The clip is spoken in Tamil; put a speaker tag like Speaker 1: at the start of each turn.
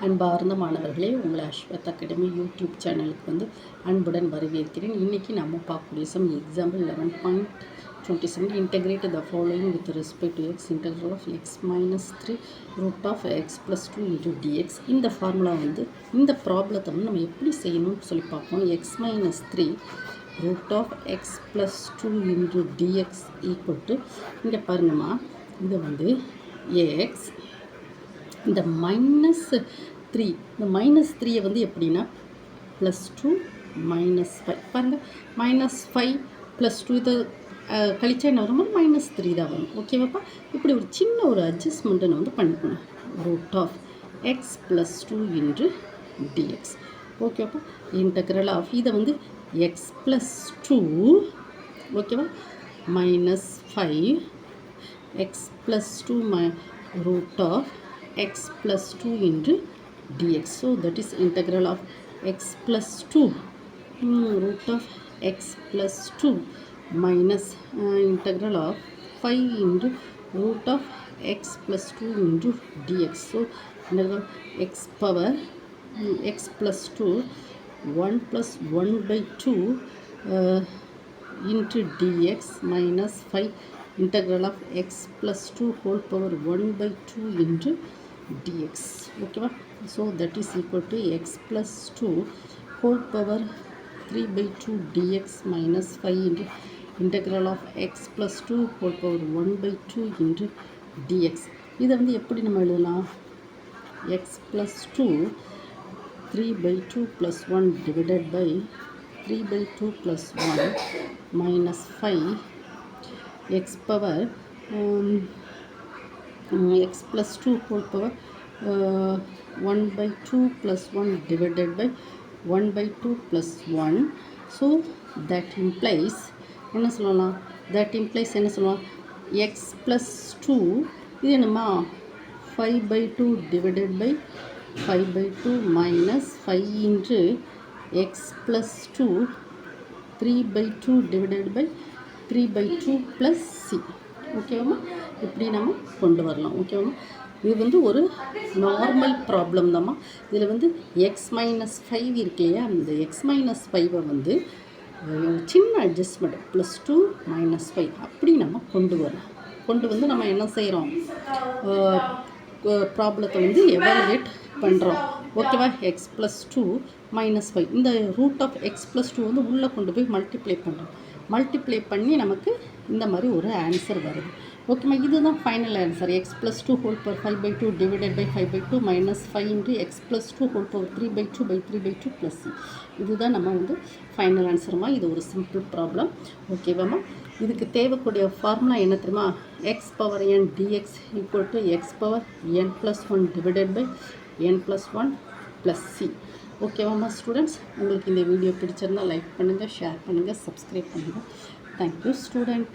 Speaker 1: அன்பார்ந்த மாணவர்களே, உங்களை அஸ்வத் அகாடமி யூடியூப் சேனலுக்கு அன்புடன் வரவேற்கிறேன். இன்றைக்கி நம்ம பார்க்கக்கூடிய example 11.27 integrate the following with respect to X integral of X minus 3 root of X plus 2 into DX. இந்த ஃபார்முலா இந்த ப்ராப்ளத்தை நம்ம எப்படி செய்யணும்னு சொல்லி பார்ப்போம். X minus 3 root of X plus 2 into DX equal to இங்கே பாருங்கம்மா, இது எக்ஸ் இந்த -3 இந்த -3 எப்படின்னா +2 -5 பாருங்கள், -5 +2 இதை கழிச்சா என்ன வரும், -3 தான் வரும். ஓகேவாப்பா? இப்படி ஒரு சின்ன ஒரு அட்ஜஸ்ட்மெண்ட்டை நான் பண்ணிக்கணும். Root of X plus 2 into dx. ஓகேவாப்பா? இன்டெக்ரல் ஆஃப் இதை எக்ஸ் ப்ளஸ் 2 ஓகேவா -5 x plus 2 root of x plus 2 into dx. So that is integral of x plus 2 root of x plus 2 minus integral of 5 into root of x plus 2 into dx. So integral x power x plus 2 1 plus 1 by 2 into dx minus 5 integral of x plus 2 whole power 1 by 2 into dx. Okay, so that is equal to x plus 2 whole power 3 by 2 dx minus 5 into integral of x plus 2 whole power 1 by 2 into dx. இதை எப்படி நம்ம எழுதலாம்? x plus 2 3 by 2 plus 1 divided by 3 by 2 plus 1 minus 5 x power x plus 2 whole power 1 by 2 plus 1 divided by 1 by 2 plus 1. So that implies என்ன சொல்லலாம்? That implies என்ன சொல்லலாம்? x plus 2 இது என்னம்மா 5 by 2 divided by 5 by 2 minus 5 into x plus 2 3 by 2 divided by 3 by 2 plus c. ஓகேவாம்மா? இப்படி நம்ம கொண்டு வரலாம். ஓகேவாம்மா? இது ஒரு நார்மல் ப்ராப்ளம் தான்மா. இதில் எக்ஸ் மைனஸ் 5 இருக்கு இல்லையா, அந்த எக்ஸ் மைனஸ் 5 சின்ன அட்ஜஸ்ட்மெண்ட் +2 -5 அப்படி நம்ம கொண்டு நம்ம என்ன செய்கிறோம், ப்ராப்ளத்தை எவாலுவேட் பண்ணுறோம். ஓகேவா? எக்ஸ் ப்ளஸ் 2 -5 இந்த ரூட் ஆஃப் எக்ஸ் ப்ளஸ் 2 உள்ளே கொண்டு போய் மல்டிப்ளை பண்ணுறோம். மல்டிப்ளை பண்ணி நமக்கு இந்த மாதிரி ஒரு ஆன்சர் வருது. ஓகேம்மா? இதுதான் final answer. X plus 2 whole power 5 by 2 divided by 5 by 2 minus 5 into X plus 2 whole power 3 by 2 by 3 by 2 plus c. இதுதான் நம்ம ஃபைனல் ஆன்சருமா. இது ஒரு சிம்பிள் ப்ராப்ளம். ஓகேவாம்மா? இதுக்கு தேவைக்கூடிய ஃபார்முலா என்ன தெரியுமா? X power n dx equal to x power n plus 1 divided by n plus 1 plus c. ஓகேவாம்மா ஸ்டூடெண்ட்ஸ்? உங்களுக்கு இந்த வீடியோ பிடிச்சிருந்தால் லைக் பண்ணுங்கள், ஷேர் பண்ணுங்கள், சப்ஸ்கிரைப் பண்ணுங்கள். Thank you student.